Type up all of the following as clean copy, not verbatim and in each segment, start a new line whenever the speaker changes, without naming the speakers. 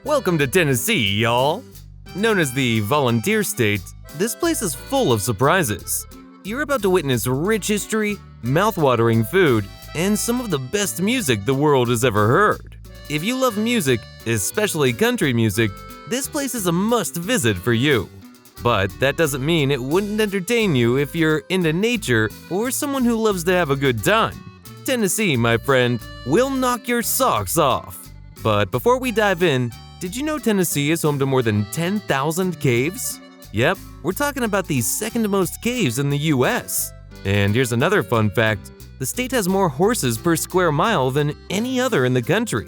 Welcome to Tennessee, y'all! Known as the Volunteer State, this place is full of surprises. You're about to witness rich history, mouth-watering food, and some of the best music the world has ever heard. If you love music, especially country music, this place is a must-visit for you. But that doesn't mean it wouldn't entertain you if you're into nature or someone who loves to have a good time. Tennessee, my friend, will knock your socks off. But before we dive in, did you know Tennessee is home to more than 10,000 caves? Yep, we're talking about the second most caves in the US. And here's another fun fact, the state has more horses per square mile than any other in the country.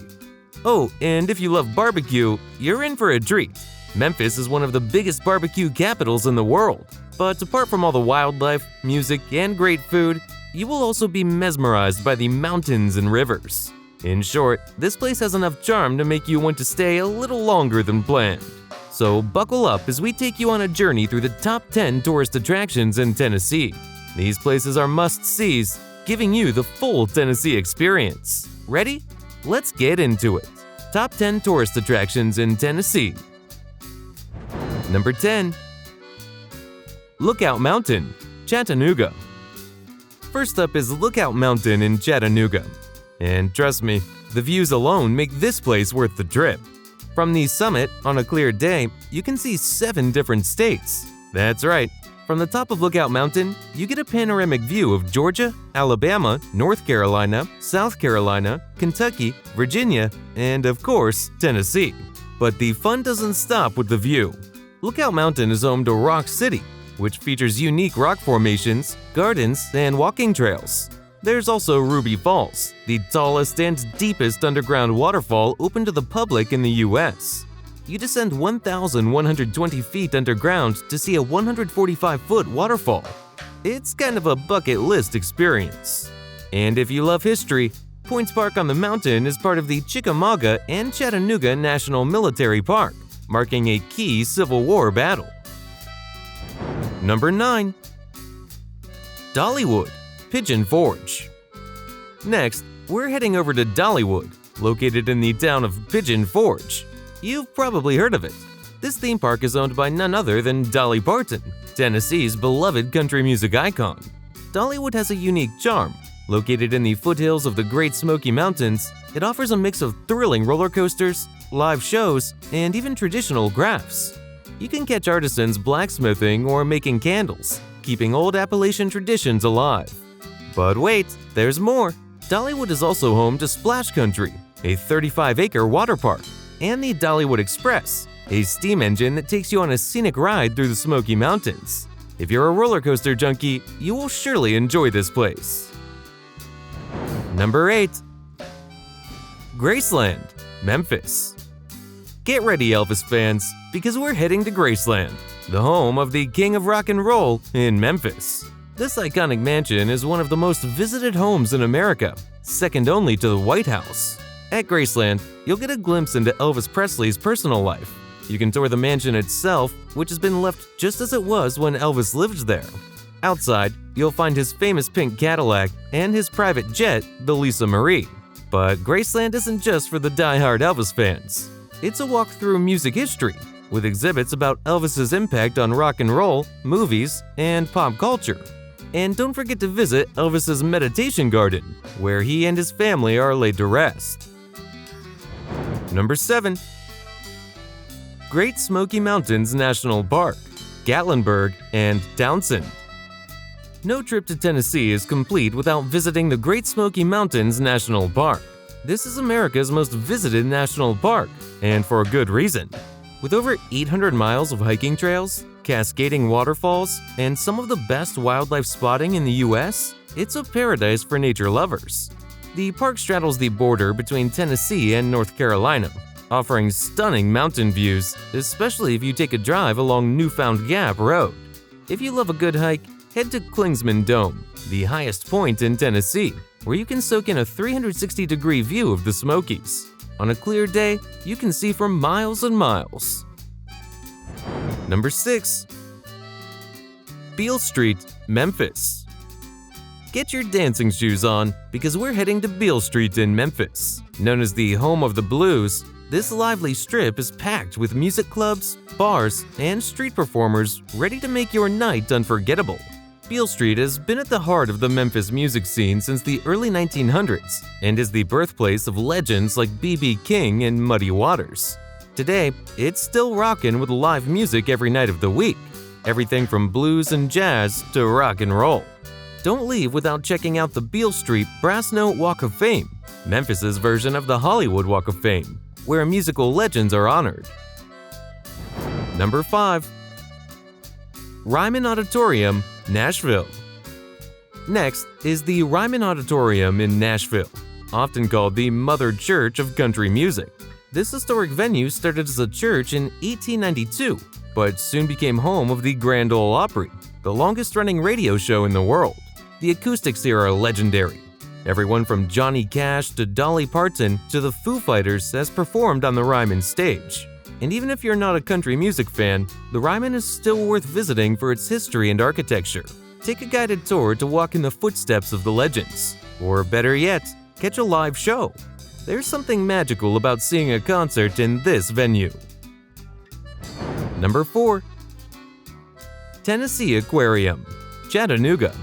Oh, and if you love barbecue, you're in for a treat. Memphis is one of the biggest barbecue capitals in the world. But apart from all the wildlife, music, and great food, you will also be mesmerized by the mountains and rivers. In short, this place has enough charm to make you want to stay a little longer than planned. So buckle up as we take you on a journey through the top 10 tourist attractions in Tennessee. These places are must-sees, giving you the full Tennessee experience. Ready? Let's get into it. Top 10 tourist attractions in Tennessee. Number 10. Lookout Mountain, Chattanooga. First up is Lookout Mountain in Chattanooga. And trust me, the views alone make this place worth the trip. From the summit, on a clear day, you can see 7 different states. That's right, from the top of Lookout Mountain, you get a panoramic view of Georgia, Alabama, North Carolina, South Carolina, Kentucky, Virginia, and of course, Tennessee. But the fun doesn't stop with the view. Lookout Mountain is home to Rock City, which features unique rock formations, gardens, and walking trails. There's also Ruby Falls, the tallest and deepest underground waterfall open to the public in the US. You descend 1,120 feet underground to see a 145-foot waterfall. It's kind of a bucket list experience. And if you love history, Points Park on the mountain is part of the Chickamauga and Chattanooga National Military Park, marking a key Civil War battle. Number 9. Dollywood, Pigeon Forge. Next, we're heading over to Dollywood, located in the town of Pigeon Forge. You've probably heard of it. This theme park is owned by none other than Dolly Parton, Tennessee's beloved country music icon. Dollywood has a unique charm. Located in the foothills of the Great Smoky Mountains, it offers a mix of thrilling roller coasters, live shows, and even traditional crafts. You can catch artisans blacksmithing or making candles, keeping old Appalachian traditions alive. But wait, there's more! Dollywood is also home to Splash Country, a 35-acre water park, and the Dollywood Express, a steam engine that takes you on a scenic ride through the Smoky Mountains. If you're a roller coaster junkie, you will surely enjoy this place. Number 8. Graceland, Memphis. Get ready, Elvis fans, because we're heading to Graceland, the home of the King of Rock and Roll in Memphis. This iconic mansion is one of the most visited homes in America, second only to the White House. At Graceland, you'll get a glimpse into Elvis Presley's personal life. You can tour the mansion itself, which has been left just as it was when Elvis lived there. Outside, you'll find his famous pink Cadillac and his private jet, the Lisa Marie. But Graceland isn't just for the die-hard Elvis fans. It's a walk through music history, with exhibits about Elvis's impact on rock and roll, movies, and pop culture. And don't forget to visit Elvis's meditation garden, where he and his family are laid to rest. Number 7. Great Smoky Mountains National Park, Gatlinburg, and Townsend. No trip to Tennessee is complete without visiting the Great Smoky Mountains National Park. This is America's most visited national park, and for a good reason. With over 800 miles of hiking trails, cascading waterfalls, and some of the best wildlife spotting in the US, it's a paradise for nature lovers. The park straddles the border between Tennessee and North Carolina, offering stunning mountain views, especially if you take a drive along Newfound Gap Road. If you love a good hike, head to Klingsman Dome, the highest point in Tennessee, where you can soak in a 360-degree view of the Smokies. On a clear day, you can see for miles and miles. Number 6. Beale Street, Memphis. Get your dancing shoes on because we're heading to Beale Street in Memphis. Known as the home of the blues, This lively strip is packed with music clubs, bars, and street performers ready to make your night unforgettable. Beale Street has been at the heart of the Memphis music scene since the early 1900s and is the birthplace of legends like B.B. King and Muddy Waters. Today, it's still rockin' with live music every night of the week, everything from blues and jazz to rock and roll. Don't leave without checking out the Beale Street Brass Note Walk of Fame, Memphis's version of the Hollywood Walk of Fame, where musical legends are honored. Number 5. Ryman Auditorium, Nashville. Next is the Ryman Auditorium in Nashville, often called the Mother Church of country music. This historic venue started as a church in 1892, but soon became home of the Grand Ole Opry, the longest-running radio show in the world. The acoustics here are legendary. Everyone from Johnny Cash to Dolly Parton to the Foo Fighters has performed on the Ryman stage. And even if you're not a country music fan, the Ryman is still worth visiting for its history and architecture. Take a guided tour to walk in the footsteps of the legends. Or better yet, catch a live show. There's something magical about seeing a concert in this venue. Number 4. Tennessee Aquarium, Chattanooga.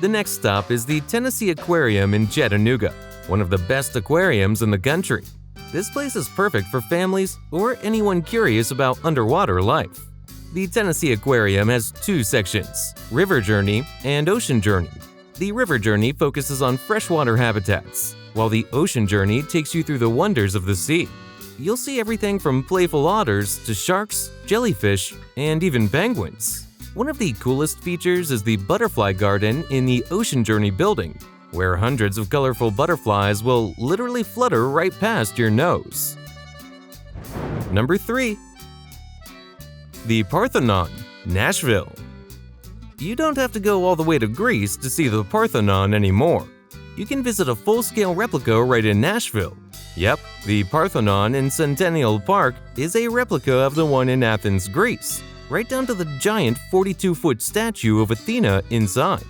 The next stop is the Tennessee Aquarium in Chattanooga, one of the best aquariums in the country. This place is perfect for families or anyone curious about underwater life. The Tennessee Aquarium has two sections, River Journey and Ocean Journey. The River Journey focuses on freshwater habitats, while the Ocean Journey takes you through the wonders of the sea. You'll see everything from playful otters to sharks, jellyfish, and even penguins. One of the coolest features is the butterfly garden in the Ocean Journey building, where hundreds of colorful butterflies will literally flutter right past your nose. Number 3. The Parthenon, Nashville. You don't have to go all the way to Greece to see the Parthenon anymore. You can visit a full-scale replica right in Nashville. Yep, the Parthenon in Centennial Park is a replica of the one in Athens, Greece, right down to the giant 42-foot statue of Athena inside.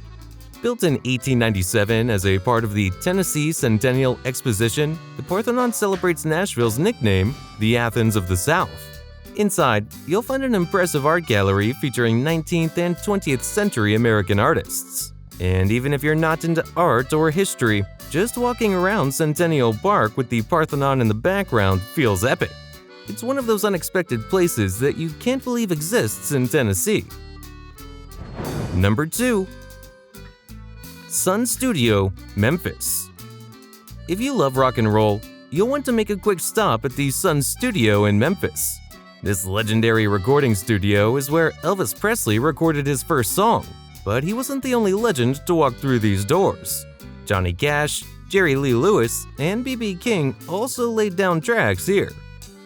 Built in 1897 as a part of the Tennessee Centennial Exposition, the Parthenon celebrates Nashville's nickname, the Athens of the South. Inside, you'll find an impressive art gallery featuring 19th and 20th century American artists. And even if you're not into art or history, just walking around Centennial Park with the Parthenon in the background feels epic. It's one of those unexpected places that you can't believe exists in Tennessee. Number 2. Sun Studio, Memphis. If you love rock and roll, you'll want to make a quick stop at the Sun Studio in Memphis. This legendary recording studio is where Elvis Presley recorded his first song, but he wasn't the only legend to walk through these doors. Johnny Cash, Jerry Lee Lewis, and B.B. King also laid down tracks here.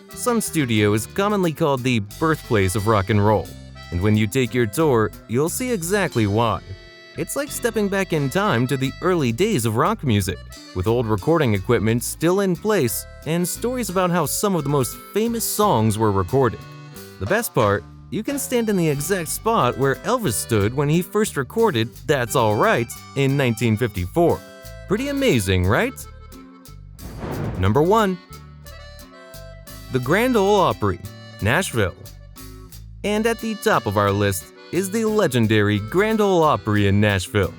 Sun Studio is commonly called the birthplace of rock and roll, and when you take your tour, you'll see exactly why. It's like stepping back in time to the early days of rock music, with old recording equipment still in place and stories about how some of the most famous songs were recorded. The best part, you can stand in the exact spot where Elvis stood when he first recorded That's All Right in 1954. Pretty amazing, right? Number 1. The Grand Ole Opry, Nashville. And at the top of our list is the legendary Grand Ole Opry in Nashville.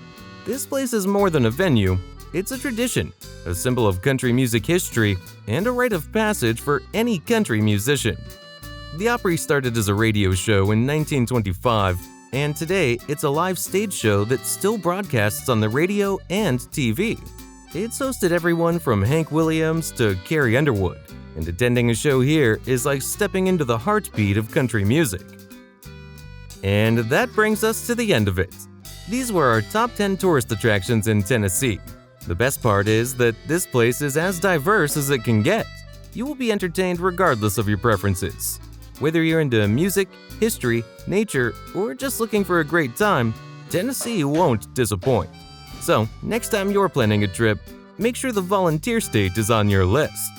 This place is more than a venue, it's a tradition, a symbol of country music history, and a rite of passage for any country musician. The Opry started as a radio show in 1925, and today it's a live stage show that still broadcasts on the radio and TV. It's hosted everyone from Hank Williams to Carrie Underwood, and attending a show here is like stepping into the heartbeat of country music. And that brings us to the end of it. These were our top 10 tourist attractions in Tennessee. The best part is that this place is as diverse as it can get. You will be entertained regardless of your preferences. Whether you're into music, history, nature, or just looking for a great time, Tennessee won't disappoint. So, next time you're planning a trip, make sure the volunteer state is on your list.